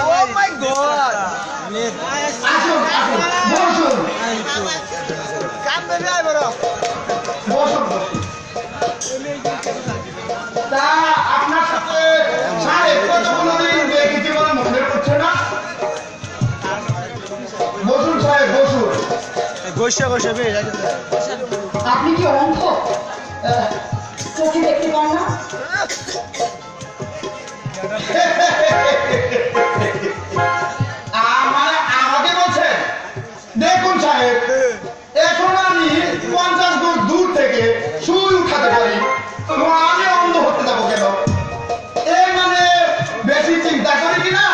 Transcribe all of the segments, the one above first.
Oh my god! আসুন আসুন বসুন কাম দেবে আই বড় বসুন তা আপনার সাথে সাহেব কতগুলো দিন দেখেছি বলে মনে পড়ছে না বসুন সাহেব বসুন গোশা গোশা বে আপনি কি অন্ধ চোখে দেখতে পান না? মানে আমাকে বলছেন দেখুন সাহেব এখন আমি 50 গজ দূর থেকে সুই উঠাতে পারি তো আমি অন্ধ হতে যাবো কেন এই মানে বেশি চিন্তা করি কিনা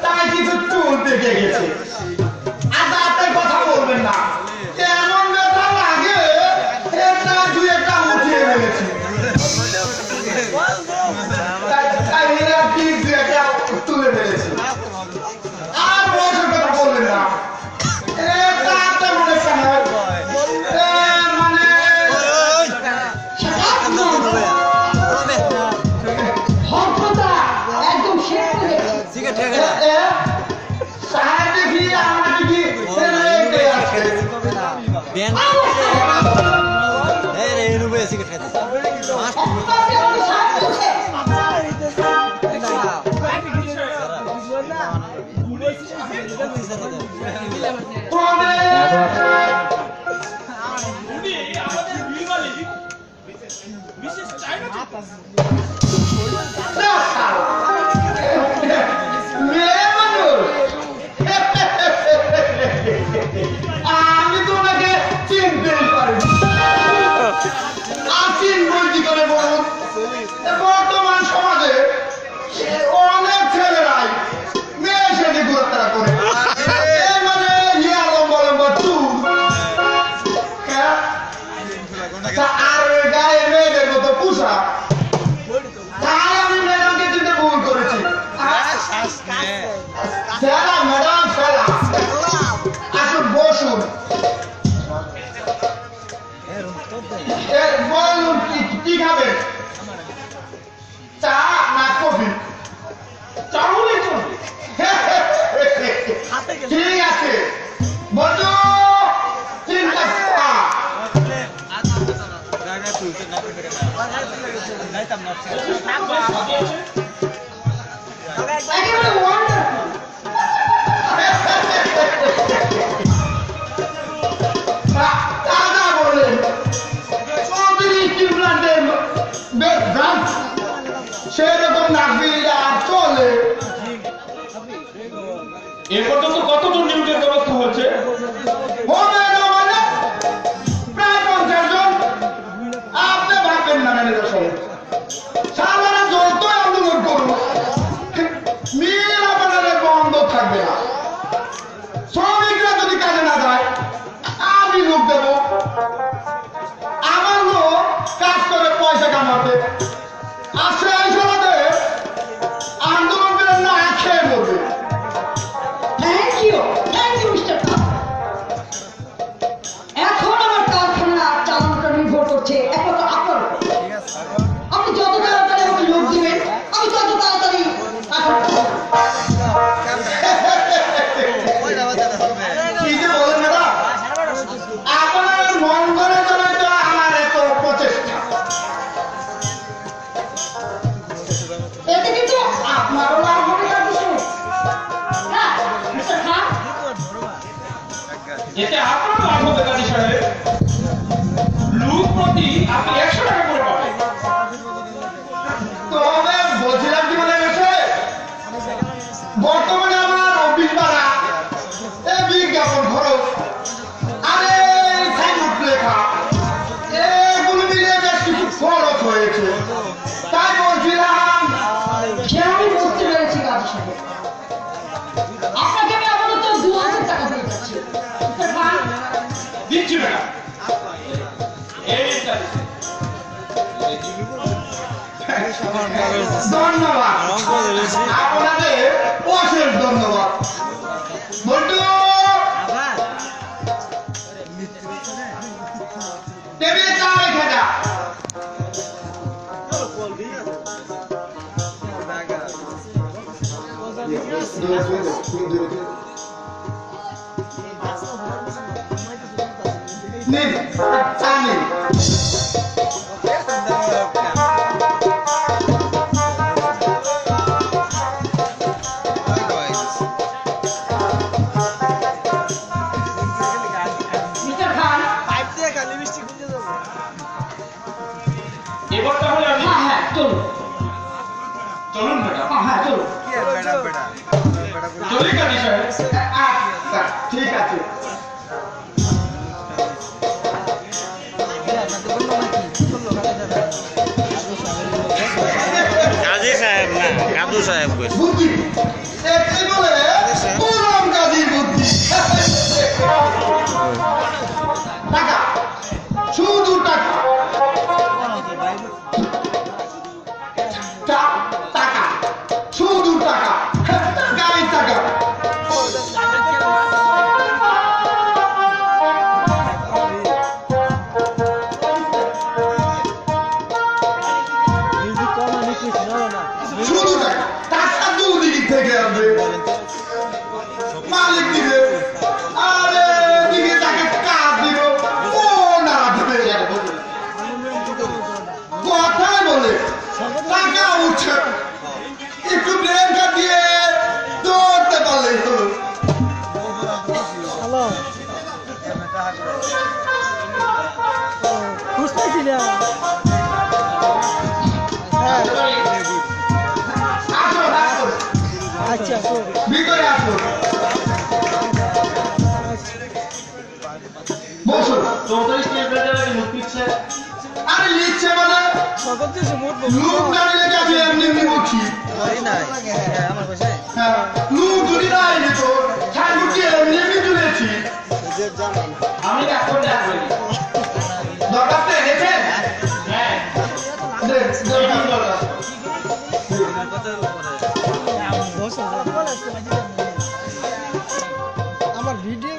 তাই কিছু চুল পেকে গেছে আর কথা বলবেন না এমন ব্যথা লাগে এটা দুই একটা উঠিয়ে ফেলেছি তাই কি দুই একটা তুলে ফেলেছি আর বয়সের কথা বলবেন না এটা তেমন একটা নয় মানে হরকতা একদম শেষ করে সাহেব দেখি আমার দেখি আমি তোমাকে চিনতেই পারি আচিন বলছি করে বলুন বর্তমান সমাজে অনেক ছেলেরাই মেয়ে সেজে ঘোরাফেরা করে মানে ইয়া লম্বা লম্বা চুল আর গায়ে মেয়েদের মতো পোশাক তাই আমি ম্যাডামকে চিনতে ভুল করেছি সেরা ম্যাডাম সেরা আসুন বসুন বলুন কি খাবেন চা না কফি চাউলে ঠিক আছে বন্ধু চিন্তা একেবারে ওয়ান্ডারফুল দাদা বলেন চৌধুরী টিমলান্ডের বেশ ডান্স সেরকম নাচবি আর চলে এ পর্যন্ত কতজন নিয়োগের ব্যবস্থা হচ্ছে হবে না মানে প্রায় 50 জন আপনি ভাববেন না ম্যানেজার সাহেব সাধারণ যত আন্দোলন করুন মিল আপনাদের বন্ধ থাকবে না শ্রমিকরা যদি কাজে না যায় আমি লোক দেব আমার লোক কাজ করে পয়সা কামাতে আর সেই সমাজে আন্দোলন করে না খেয়ে মরবে থ্যাংক ইউ মিস্টার এখন আমার কারখানা চালানোটা নির্ভর করছে একমাত্র আপনার উপর। আপনি যত তাড়াতাড়ি আমাকে লোক দিবেন আমি তত তাড়াতাড়ি কি যে বলেন ম্যাডাম আপনার মন করে চলে তো আমার এত প্রচেষ্টা এতে কিন্তু আপনারও লাভ হবে তার বিষয়ে না মিস্টার খান এতে আপনার লাভ হবে কাজী সাহেব লোক প্রতি আপনি 100 টাকা করে পাবেন তবে বলছিলাম কি মনে গেছে বর্তমানে আমার অফিস ভাড়া এই বিজ্ঞাপন খরচ আরে সাইনবোর্ড লেখা এগুলো মিলিয়ে বেশ কিছু খরচ হয়েছে তাই বলছিলাম সে আমি বুঝতে পেরেছি কাজী সাহেব আপনাকে আমি আপাতত 2000 টাকা দিয়ে যাচ্ছি মিস্টার খান দিচ্ছি ম্যাডাম এইটা ধন্যবাদ আপনাদের অশেষ ধন্যবাদ বন্ধু টেবিলে চা রেখে যা নিন চা নিন। মিস্টার খান, পাইপ দিয়ে খালি মিষ্টি খুঁজে যাবো। এবার তাহলে আমি হ্যাঁ হ্যাঁ চলুন, চলুন ম্যাডাম, হ্যাঁ চলুন। কি আর বেটা বেটা চলি কাজী সাহেব। আচ্ছা ঠিক আছে। কাজী সাহেব না কাদু সাহেব কইছে বুদ্ধি একে বলে পুরম কাজী বুদ্ধি। টাকা, শুধু টাকা, টাকা, শুধু টাকা, টাকাই টাকা। শুধু টাকা, টাকা দুদিক থেকে আসবে, মালিক দিবে, আরে দিকে তাকে কাজ দিব, ও না দিবে। কথাই বলে টাকা উঠছে, একটু ব্রেনটা দিয়ে দৌড়তে পারলেই হলো। হ্যালো বুঝতেছি না আসো, আসো, আচ্ছা ভিতরে আসো, বসো। আরে লিখছে মানে সকল কিছু মোট লুক দাঁড়িয়ে গেছে, এমনি এমনি বলছি। নাই আমার পয়সা হ্যাঁ, লুক যদি না এনে তো ঠাকুরকে এমনি এমনি তুলেছি। আমি এখন ডাকবো। দরখাস্ত এনেছেন? হ্যাঁ, দেখ, দরখাস্ত দরকার। আমার ভিডিও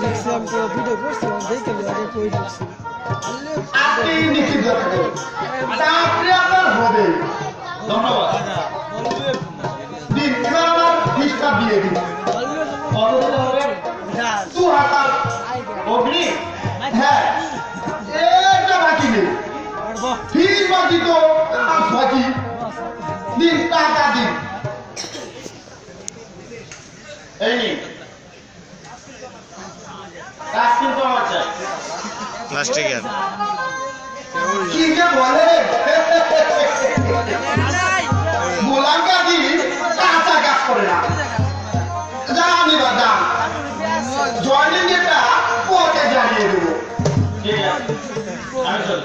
দেখছি আমি তো ভিডিও করছিলাম দেখে আগে কই দেখছি আপনি নিশ্চিত থাকেন, চাকরি আপনার হবে। ধন্যবাদ। দিন, এবার আমার ফিসটা দিয়ে দিন। কত দিতে হবে? 2000। অগ্নি, হ্যাঁ, এটা বাকি নেই। ফিস বাকি তো আর বাকি। দিন, টাকা দিন। এই নিন। কাজ কিন্তু আমার চাই। প্লাস্টিকের কি যে বলে গোলাম কাজী কাঁচা কাজ করে না। জানি বা দাম জয়নিং এটা পরে জানিয়ে দেবো। ঠিক আছে, আমি চলি।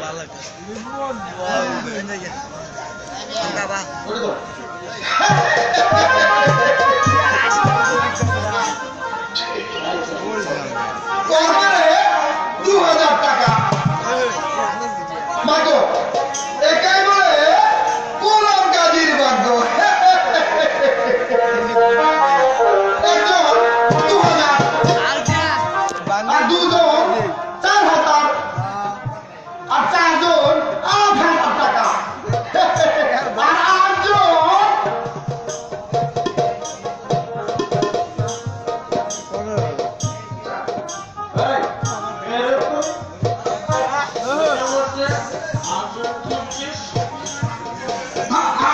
ওটা তো। করবারে 2000 টাকা ভাগ্য, একাই বলে গোলাম কাজীর ভাগ্য। একজন 2000 আর দুজন 4000 আর চারজন 8000 টাকা আর আটজন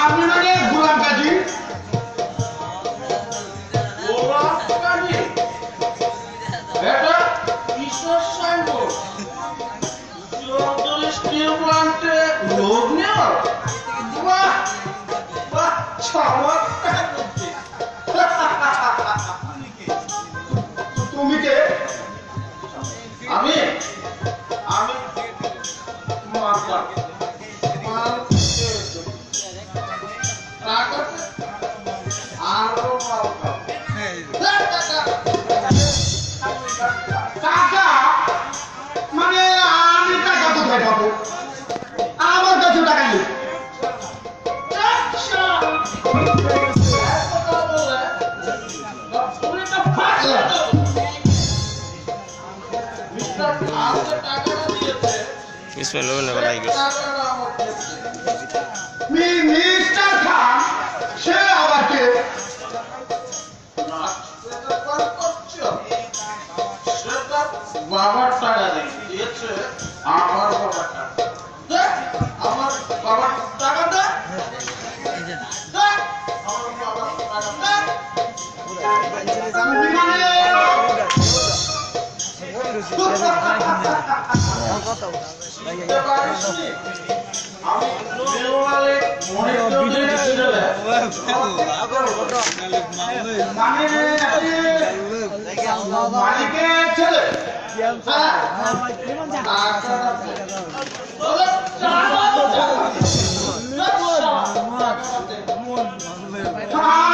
আমি মানে গোলাম কাজী। তুমি কে? আমি টাকা মানে আমি টাকা কোথায় পাবো? আমার কাছে টাকা নেই। বিসমিল্লাহ বলে গেছে মিস্টার খান সে আবার কে? সেটা কল করছো সেটা বাবার টাকা দিয়েছে আমার বাবার টাকা দে আমার বাবার টাকা দে দে আমার বাবার টাকা দে আমি দেওয়ালে মনে করে ছেড়ে মালিকের ছেলে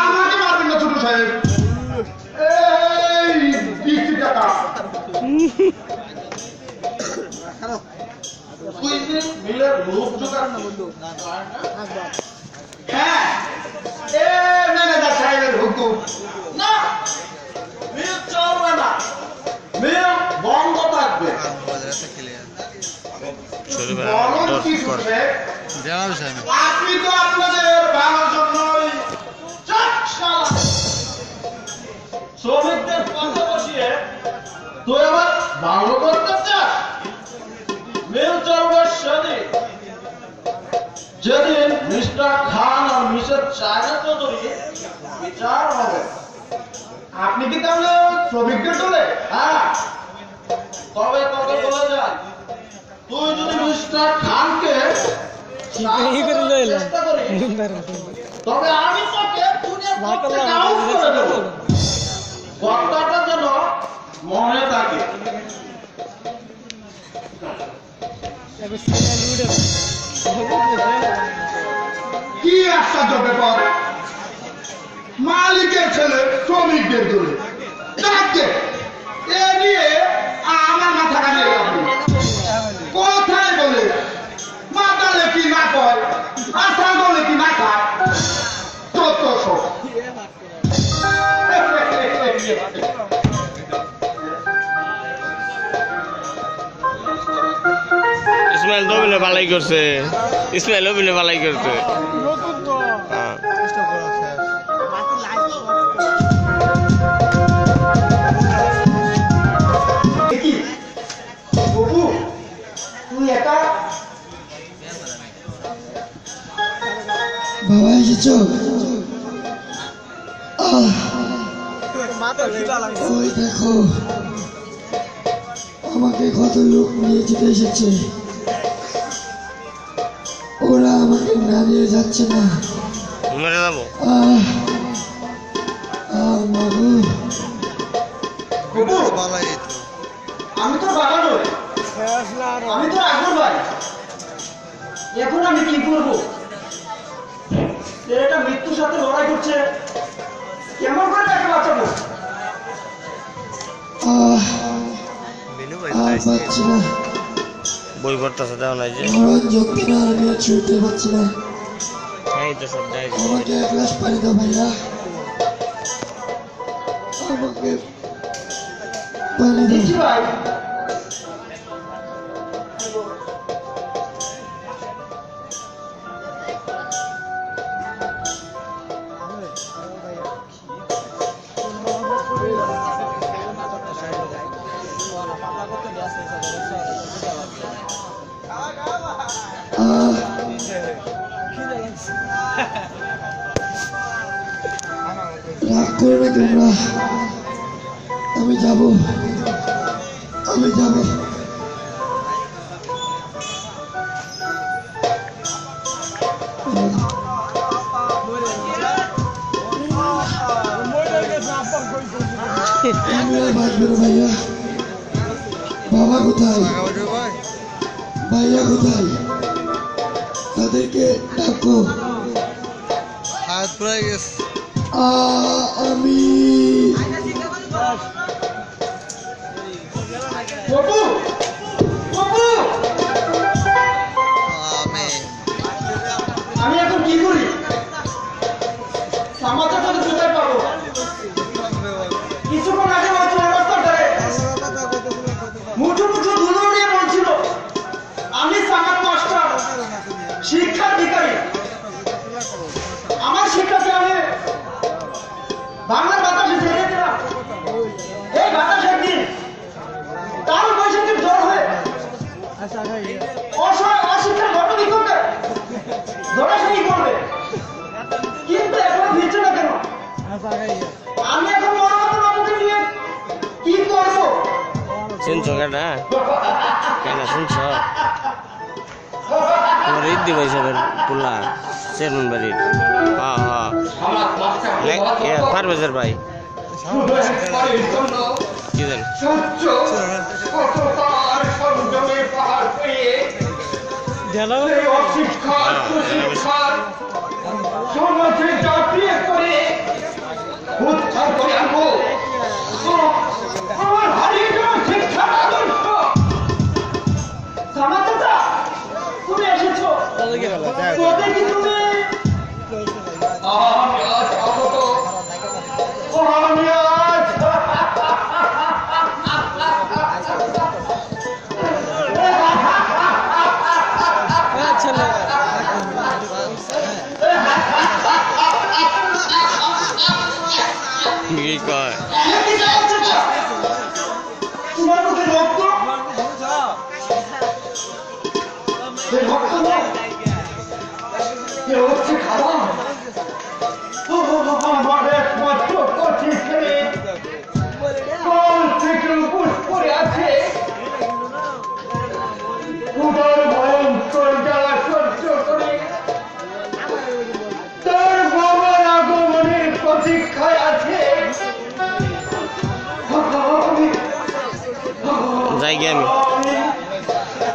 আমাকে মারবেন না ছোট সাহেব এই 20 টাকা মিলের লোক জোগাড় হ্যাঁ এ ম্যানেজার সাহেবের হুকুম না মিল চলবে না মিল বন্ধ থাকবে বলুন কি করবে আপনি তো আপনাদের ভালোর জন্যই শ্রমিকদের কথা বসিয়ে তুই আবার ভালো করতে চাস মিল চলবে সেদিন যেদিন মিস্টার খান আর মিসেস চায়না চৌধুরী বিচার হবে আপনি কি তাহলে শ্রমিকদের চলে হ্যাঁ তবে তোকে বলে যায় তুই যদি মিস্টার খানকে চেষ্টা করিস তবে আমি তোকে দুনিয়ার থেকে আউট করে দেব কথাটা যেন মনে থাকে কি আশ্চর্য ব্যাপার মালিকের ছেলে শ্রমিকদের দলে এ নিয়ে আমার মাথাটা নিয়ে যাবে কোথায় বলে মাতালে কি না কয় আশা বলে কি না খায় তত সব ইসমাইল তো অভিনয় ভালাই করছে ইসমাইল অভিনয় ভালাই করছে হ্যাঁ তুই একা বাবা এসেছ ওই দেখো আমাকে কত লোক নিয়ে যেতে এসেছে ওরা আমাকে না নিয়ে যাচ্ছে না মেরে যাবো মাগো আমি তো বাবা নই আমি তো আগর ভাই এখন আমি কি করবো এটা মৃত্যুর সাথে লড়াই করছে কেমন করে তাকে বাঁচাবো পাচ্ছি না বই পড়তেছে দেওয়া নাই যে মরণ যন্ত্রণা আমি আর ছুটতে পারছি না এই তো সব দেয় আমাকে এক গ্লাস পানি দাও ভাইয়া আমাকে পানি দিচ্ছি দাও ভাই রাগ করো না তোমরা আমি যাব তুমি আর বাঁচবে না ভাইয়া বাবা কোথায় ভাইয়া কোথায় তাদেরকে ডাকো হাত পড়ে গেছে আমি বাবু বাবু আমি এখন কি করি সমাজের সাথে কোথায় পাবো কিছুক্ষণ আগে মাত্র অবস্থাটায় মুঠো মুঠো ধুলো নিয়ে বলছিল আমি সামার মাস্টার শিক্ষার ভিখারি আমার শিক্ষাকে আমি বাংলার বাতাসে ছেড়ে দিলাম ধরাশায়ী করবে, কিন্তু এখন দিচ্ছে না কেন? আমি এখন মনোহর বাবুকে নিয়ে কি করবো? শুনছো কেটা কেটা শুনছো তোমার ইদ্দি ভাই সাহেবের পুলা চেয়ারম্যান বাড়ির হ্যাঁ হ্যাঁ পারভেজের ভাই শুধু একবারের জন্য কি জানি সূর্য কতবার সংযমে পাহাড় পেয়ে এই অশিক্ষার কুশিক্ষার সমাজে জাপিয়ে করে উদ্ধার করে আনবো আমার হারিয়ে যাওয়া শিক্ষার আদর্শ। সামাদ চাচা, তুমি এসেছো, কোথায় কি তুমি? আমি আজ আগত আমি আজ ছেলে কি কয় কি সামাদ চাচা, তোমার মুখে রক্ত? এই রক্ত নেই? এ হচ্ছে খাবার? আমার একমাত্র কঠিন ছেলে কল থেকে উপোস করে আছে উদার ভয়ঙ্কর জ্বালা সহ্য করে তার বাবার আগমনের প্রতীক্ষায় আছে। যাই গে আমি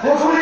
আমি